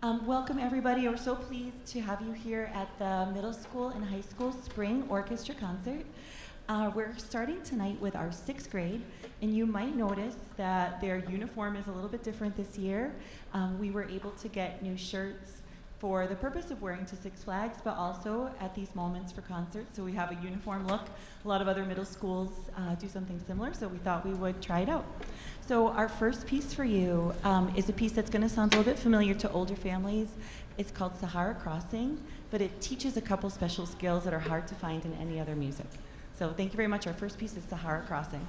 Welcome everybody. We're so pleased to have you here at the middle school and high school spring orchestra concert. We're starting tonight with our sixth grade, and you might notice that their uniform is a little bit different this year. We were able to get new shirts for the purpose of wearing to Six Flags, but also at these moments for concerts, so we have a uniform look. A lot of other middle schools do something similar, so we thought we would try it out. So our first piece for you is a piece that's going to sound a little bit familiar to older families. It's called Sahara Crossing, but it teaches a couple special skills that are hard to find in any other music. So thank you very much. Our first piece is Sahara Crossing.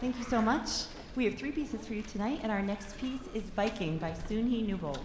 Thank you so much. We have three pieces for you tonight, and our next piece is Viking by Sunhee Newbold.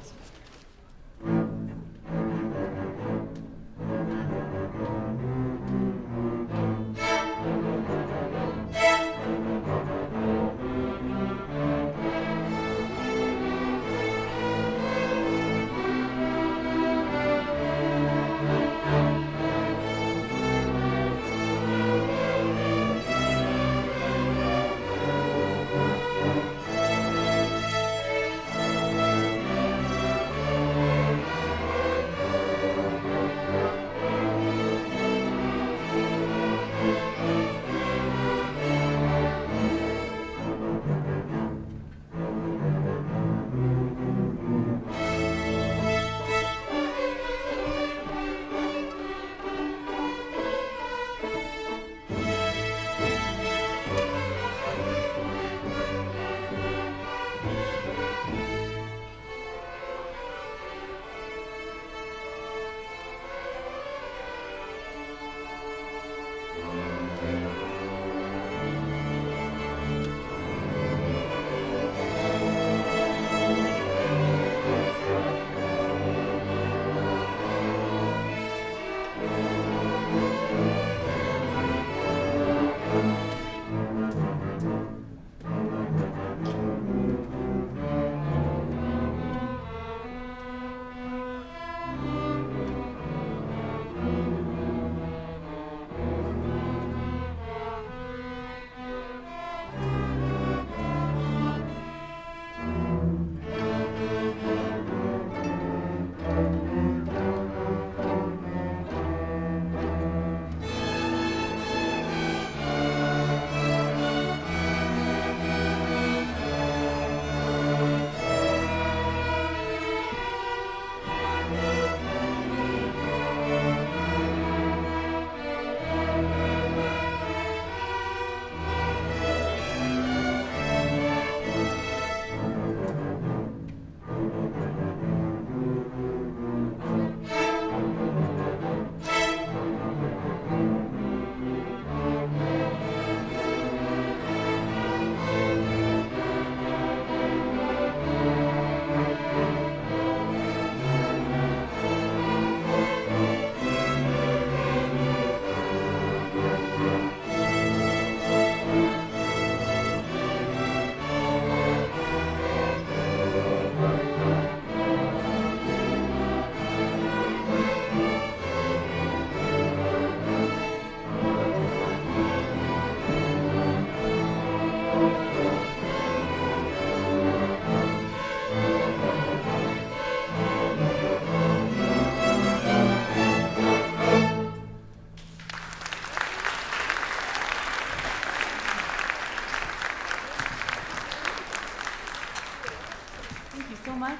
so much.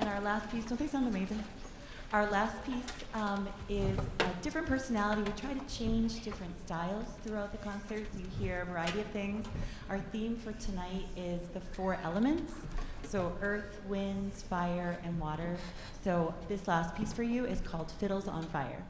And our last piece, don't they sound amazing? Our last piece is a different personality. We try to change different styles throughout the concert, so you hear a variety of things. Our theme for tonight is the 4 elements, so earth, wind, fire, and water. So this last piece for you is called Fiddles on Fire.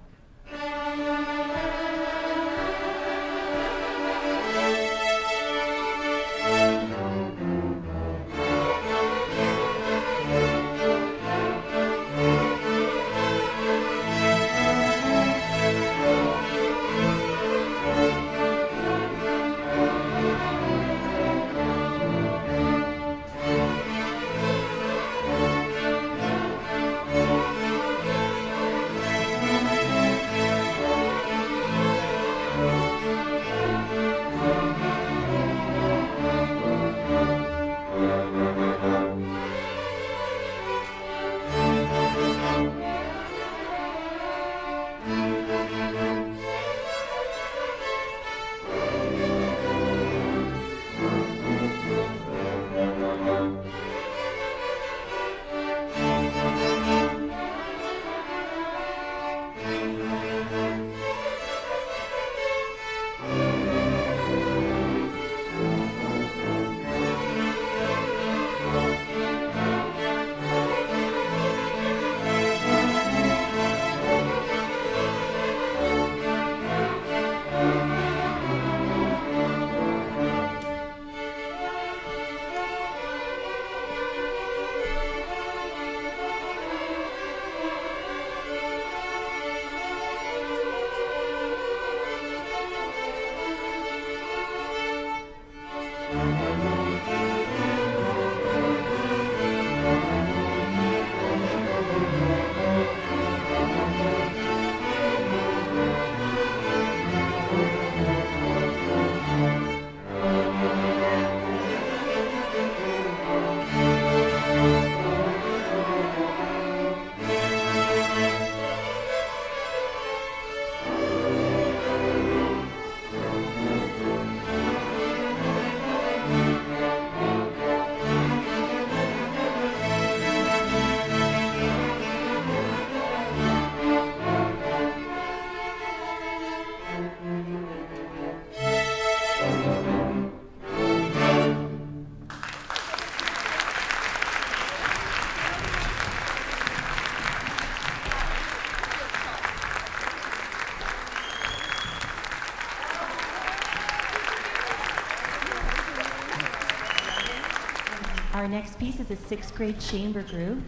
Our next piece is a 6th grade chamber group,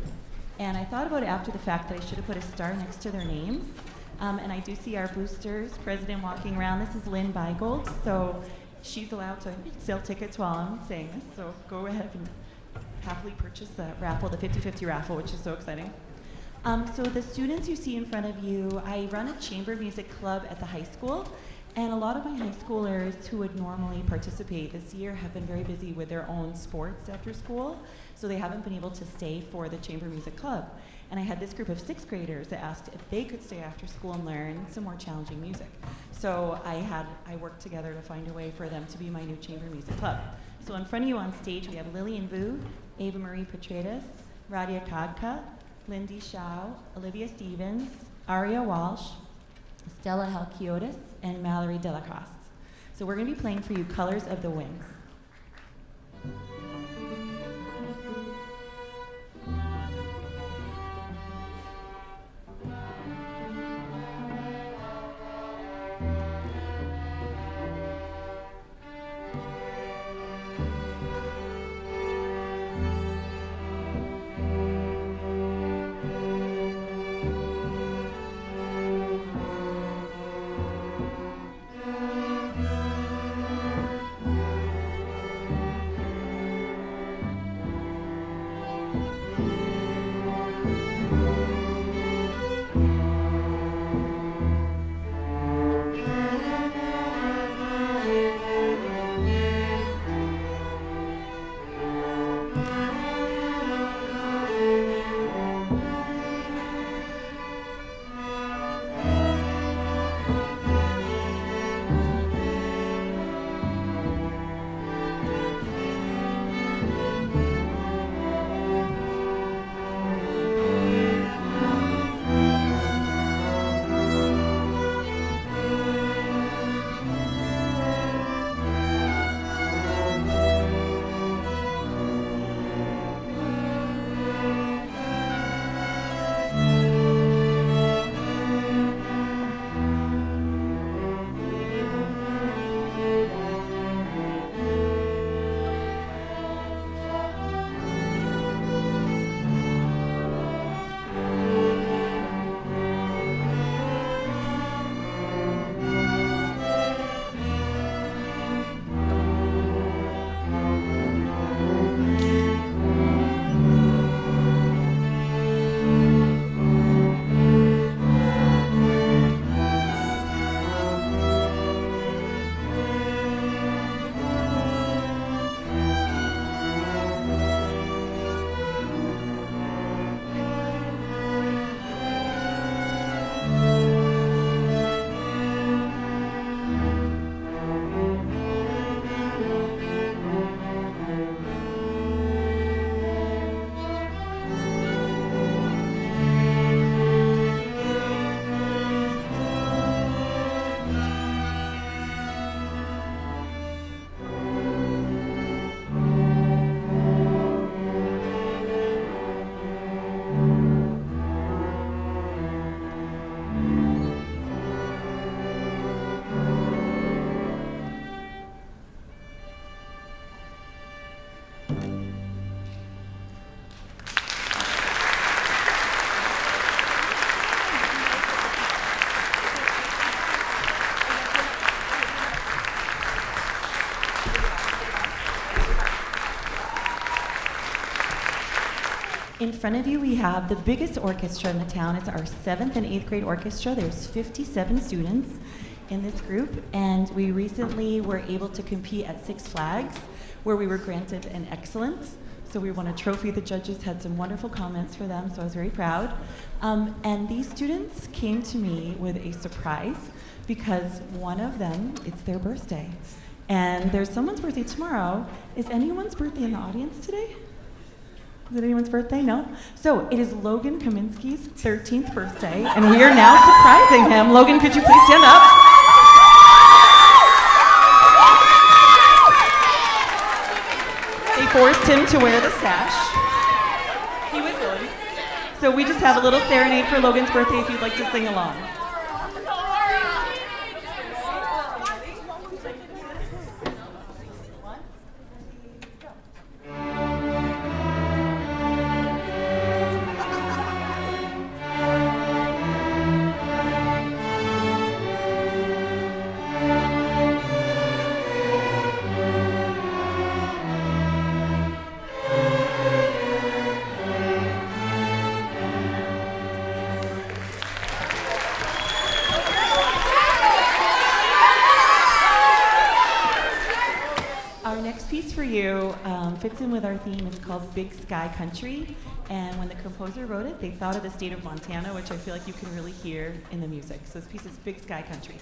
and I thought about it after the fact that I should have put a star next to their names. And I do see our boosters president walking around. This is Lynn Bygold, so she's allowed to sell tickets while I'm saying this, so go ahead and happily purchase the raffle, the 50-50 raffle, which is so exciting. So the students you see in front of you, I run a chamber music club at the high school, and a lot of my high schoolers who would normally participate this year have been very busy with their own sports after school, so they haven't been able to stay for the chamber music club. And I had this group of 6th graders that asked if they could stay after school and learn some more challenging music. So I worked together to find a way for them to be my new chamber music club. So in front of you on stage, we have Lillian Vu, Ava Marie Petradis, Radia Kadka, Lindy Shao, Olivia Stevens, Aria Walsh, Stella Halkiotis, and Mallory Delacoste. So we're going to be playing for you Colors of the Wind. In front of you, we have the biggest orchestra in the town. It's our 7th and 8th grade orchestra. There's 57 students in this group, and we recently were able to compete at Six Flags, where we were granted an excellence. So we won a trophy. The judges had some wonderful comments for them, so I was very proud. And these students came to me with a surprise because one of them, it's their birthday. And there's someone's birthday tomorrow. Is anyone's birthday in the audience today? Is it anyone's birthday? No? So it is Logan Kaminsky's 13th birthday, and we are now surprising him. Logan, could you please stand up? They forced him to wear the sash. He was willing. So we just have a little serenade for Logan's birthday if you'd like to sing along. Piece for you fits in with our theme. It's called Big Sky Country, and when the composer wrote it, they thought of the state of Montana, which I feel like you can really hear in the music. So this piece is Big Sky Country.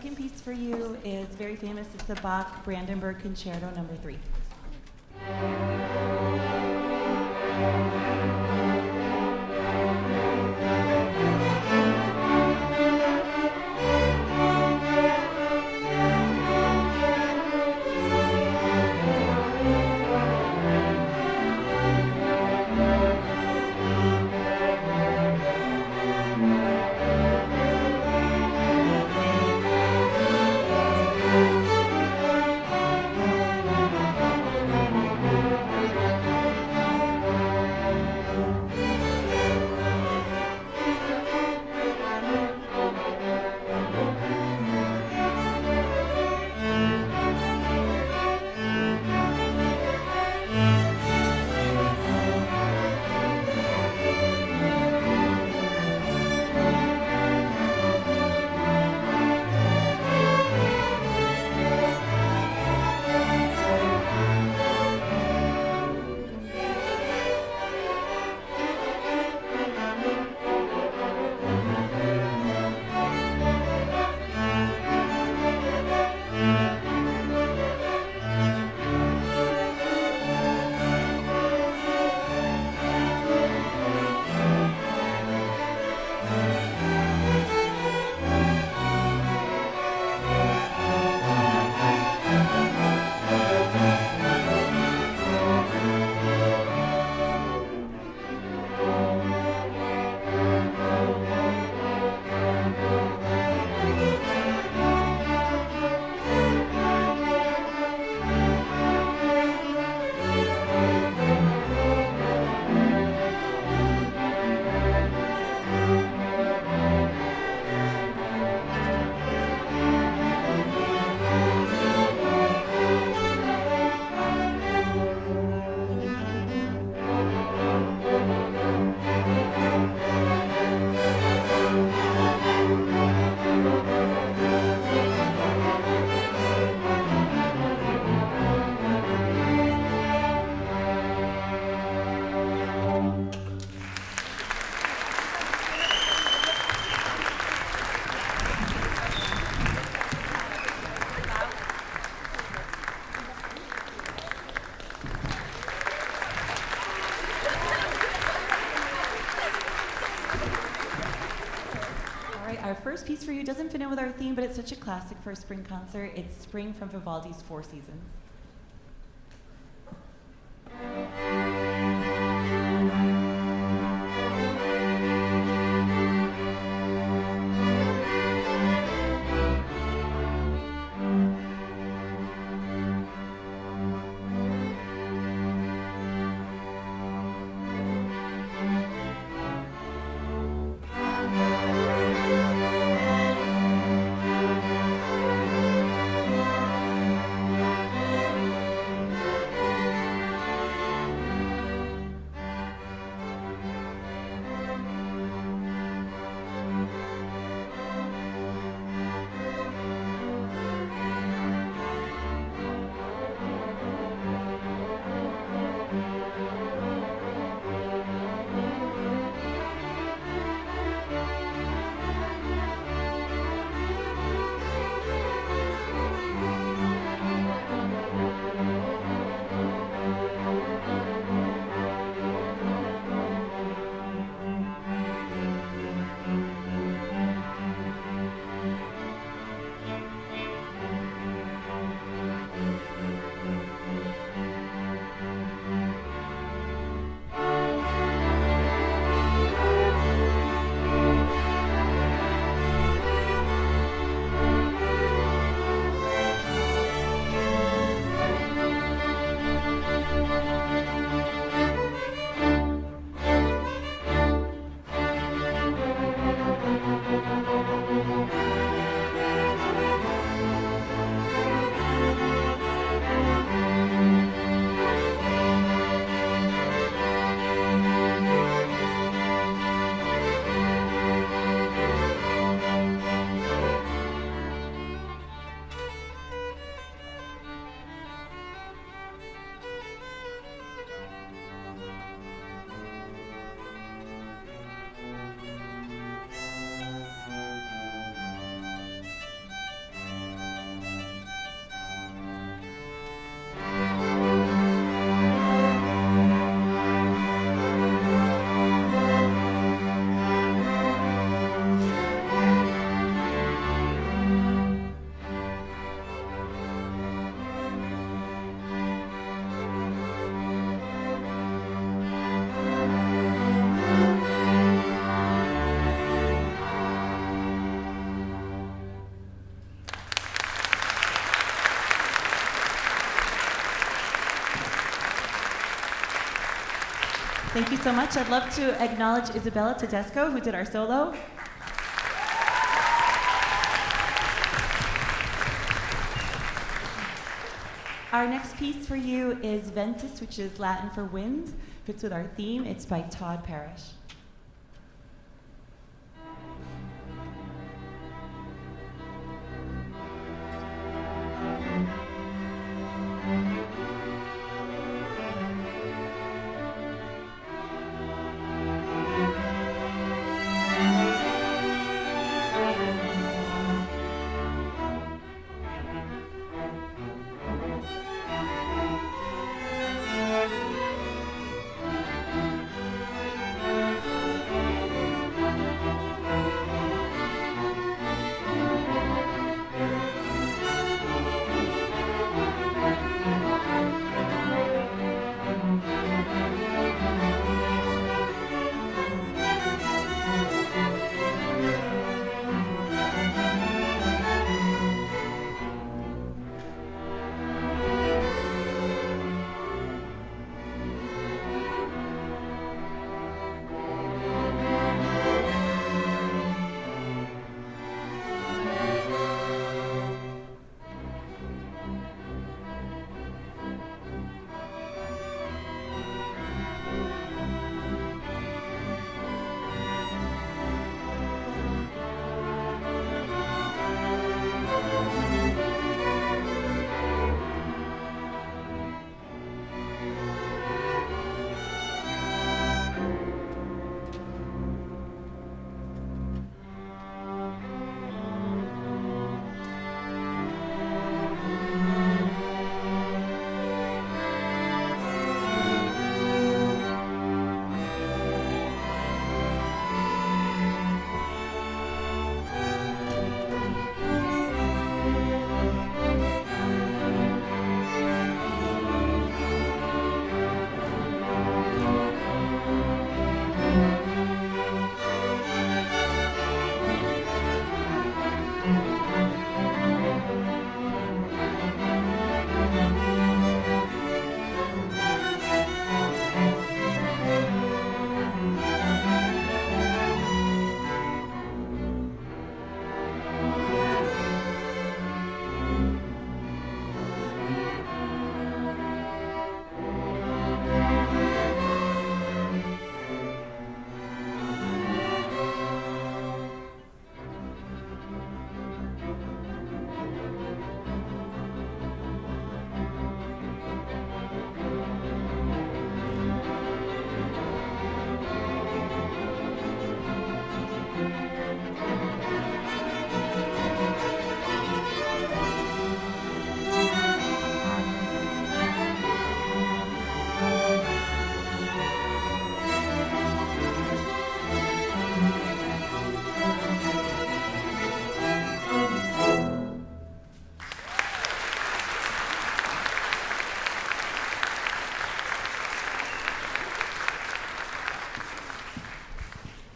second piece for you is very famous. It's the Bach Brandenburg Concerto Number 3. Our first piece for you doesn't fit in with our theme, but it's such a classic for a spring concert. It's Spring from Vivaldi's Four Seasons. Thank you so much. I'd love to acknowledge Isabella Tedesco, who did our solo. Our next piece for you is Ventus, which is Latin for wind. Fits with our theme. It's by Todd Parrish.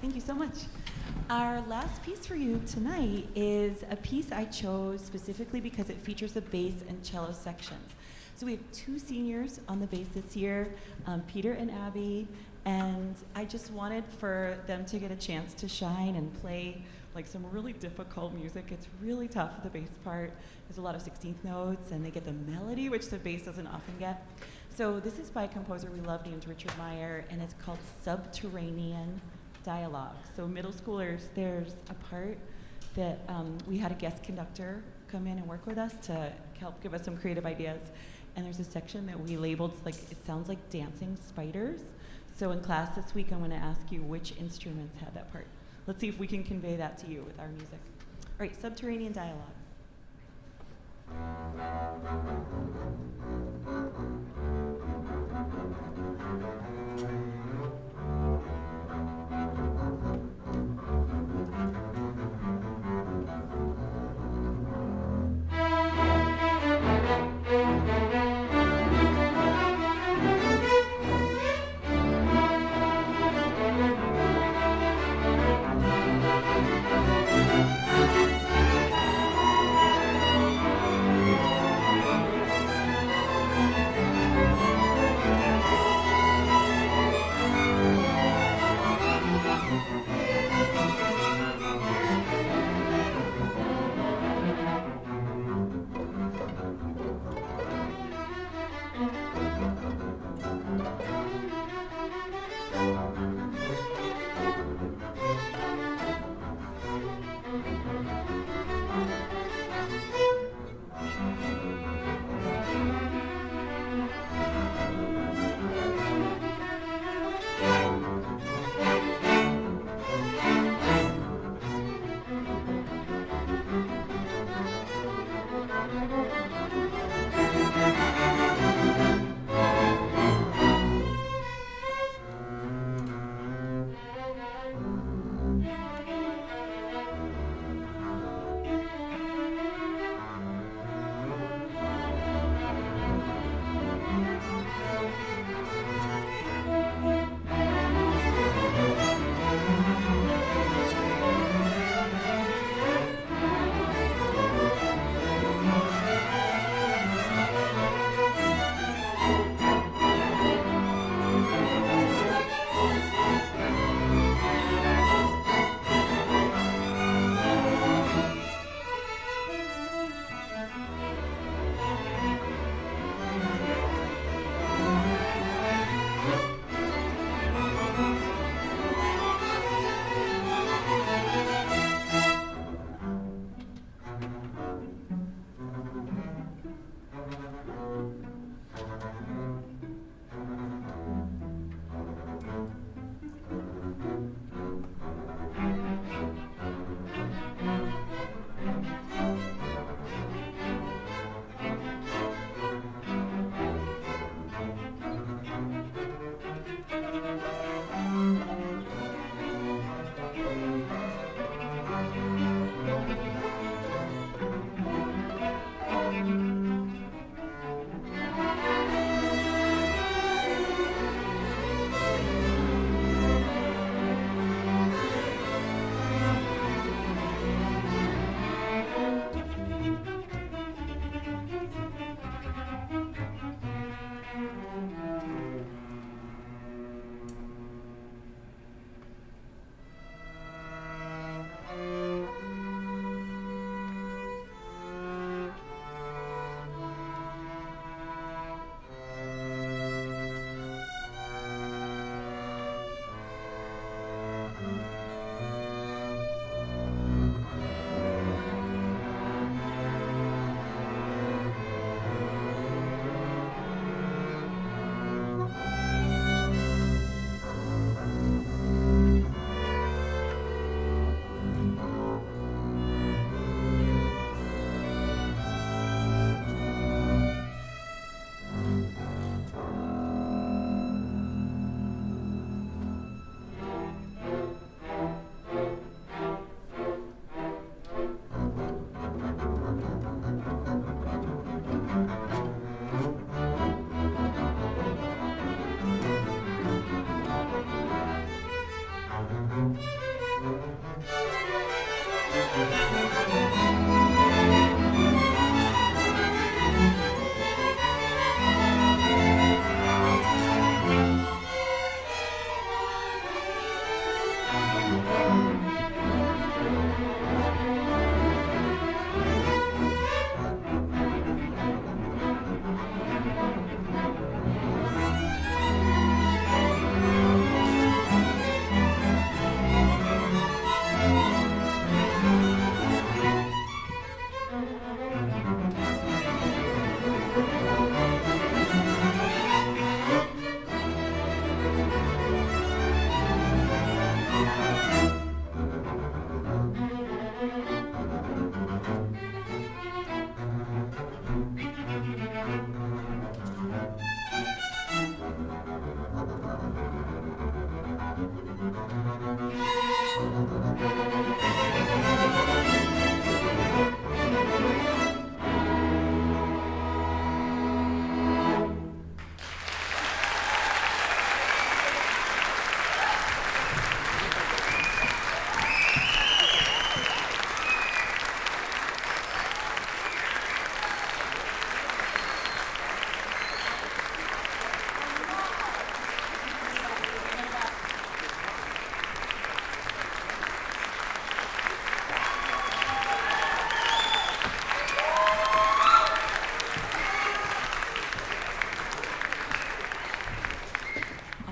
Thank you so much. Our last piece for you tonight is a piece I chose specifically because it features the bass and cello sections. So we have two seniors on the bass this year, Peter and Abby, and I just wanted for them to get a chance to shine and play like some really difficult music. It's really tough, the bass part. There's a lot of 16th notes, and they get the melody, which the bass doesn't often get. So this is by a composer we love named Richard Meyer, and it's called Subterranean Dialogue. So middle schoolers, there's a part that we had a guest conductor come in and work with us to help give us some creative ideas. And there's a section that we labeled, like, it sounds like dancing spiders. So in class this week, I'm going to ask you which instruments had that part. Let's see if we can convey that to you with our music. All right, Subterranean Dialogue.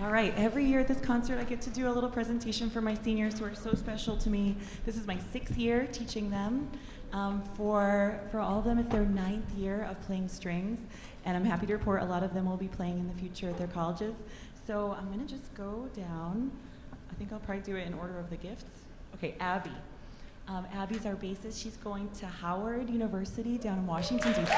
All right, every year at this concert I get to do a little presentation for my seniors who are so special to me. This is my 6th year teaching them. For all of them, it's their 9th year of playing strings, and I'm happy to report a lot of them will be playing in the future at their colleges. So I'm gonna just go down. I think I'll probably do it in order of the gifts. Okay, Abby. Abby's our bassist. She's going to Howard University down in Washington, D.C.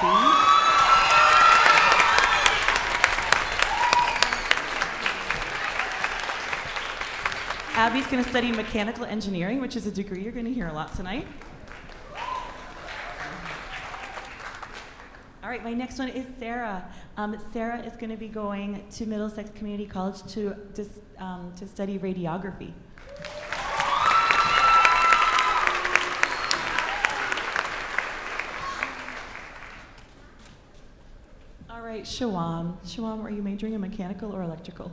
Abby's going to study mechanical engineering, which is a degree you're going to hear a lot tonight. All right, my next one is Sarah. Sarah is going to be going to Middlesex Community College to study radiography. All right, Shawam. Shawam, are you majoring in mechanical or electrical?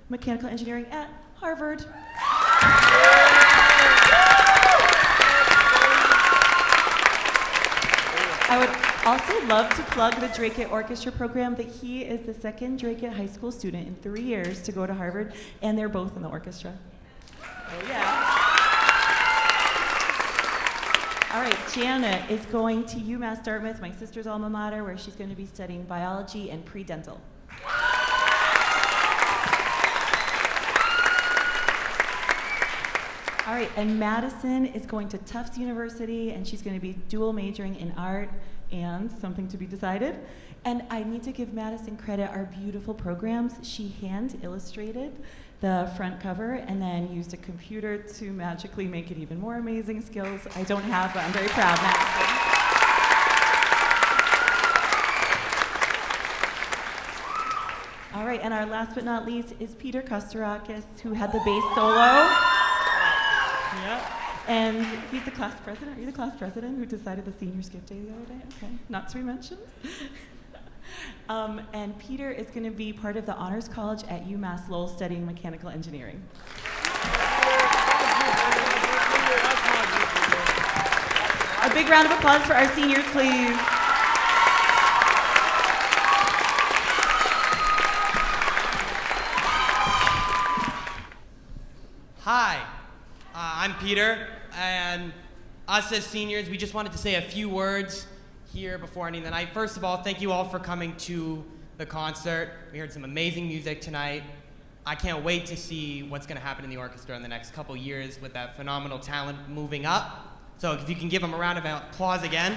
Mechanical engineering at Harvard. I would also love to plug the Drake Orchestra program that he is the second Drake high school student in 3 years to go to Harvard, and they're both in the orchestra. Oh yeah. All right, Janet is going to UMass Dartmouth, my sister's alma mater, where she's going to be studying biology and pre-dental. All right, and Madison is going to Tufts University, and she's going to be dual majoring in art and something to be decided. And I need to give Madison credit, our beautiful programs. She hand illustrated the front cover and then used a computer to magically make it even more amazing skills I don't have, but I'm very proud, Madison. All right, and our last but not least is Peter Kostarakis, who had the bass solo. Yep. And he's the class president. Are you the class president who decided the senior skip day the other day? Okay, not to be mentioned. And Peter is going to be part of the Honors College at UMass Lowell studying mechanical engineering. A big round of applause for our seniors, please. Hi. I'm Peter, and us as seniors, we just wanted to say a few words here before ending the night. First of all, thank you all for coming to the concert. We heard some amazing music tonight. I can't wait to see what's going to happen in the orchestra in the next couple years with that phenomenal talent moving up. So if you can give them a round of applause again.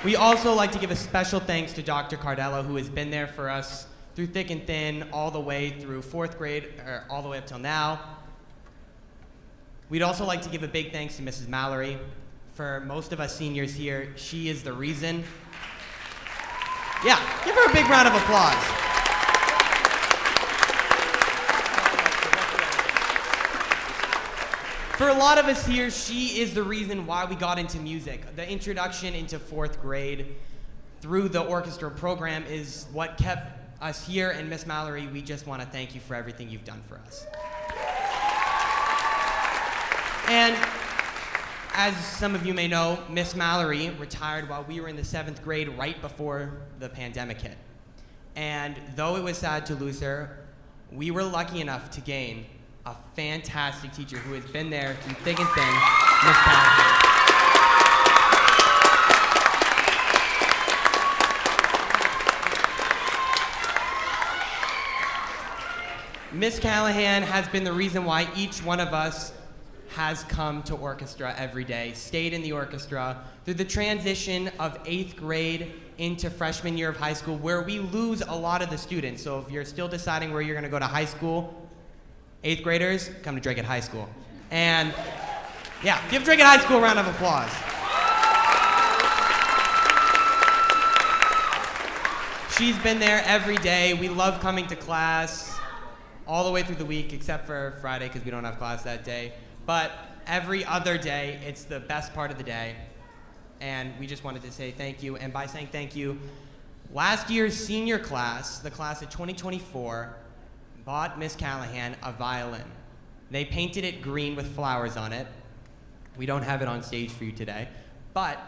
We also like to give a special thanks to Dr. Cardello, who has been there for us through thick and thin, all the way through 4th grade, or all the way up till now. We'd also like to give a big thanks to Mrs. Mallory. For most of us seniors here, she is the reason. Yeah, give her a big round of applause. For a lot of us here, she is the reason why we got into music. The introduction into 4th grade through the orchestra program is what kept us here, and Miss Mallory, we just want to thank you for everything you've done for us. And as some of you may know, Miss Mallory retired while we were in the 7th grade right before the pandemic hit. And though it was sad to lose her, we were lucky enough to gain a fantastic teacher who has been there through thick and thin, Miss Callahan. Miss Callahan has been the reason why each one of us has come to orchestra every day, stayed in the orchestra through the transition of 8th grade into freshman year of high school, where we lose a lot of the students. So if you're still deciding where you're going to go to high school, 8th graders, come to Drake High School. And yeah, give Drake High School a round of applause. She's been there every day. We love coming to class all the way through the week, except for Friday because we don't have class that day. But every other day, it's the best part of the day. And we just wanted to say thank you. And by saying thank you, last year's senior class, the class of 2024, bought Miss Callahan a violin. They painted it green with flowers on it. We don't have it on stage for you today. But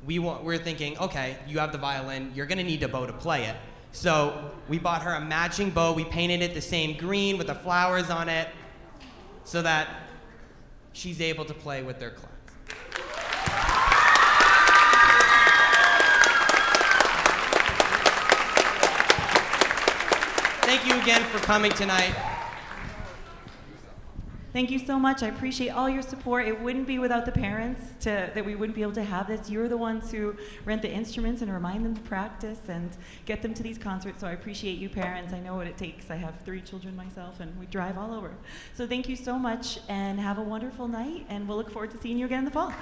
we're thinking, okay, you have the violin, you're gonna need a bow to play it. So we bought her a matching bow. We painted it the same green with the flowers on it so that she's able to play with their class. Thank you again for coming tonight. Thank you so much. I appreciate all your support. It wouldn't be without the parents that we wouldn't be able to have this. You're the ones who rent the instruments and remind them to practice and get them to these concerts. So I appreciate you parents. I know what it takes. I have 3 children myself and we drive all over. So thank you so much and have a wonderful night, and we'll look forward to seeing you again in the fall.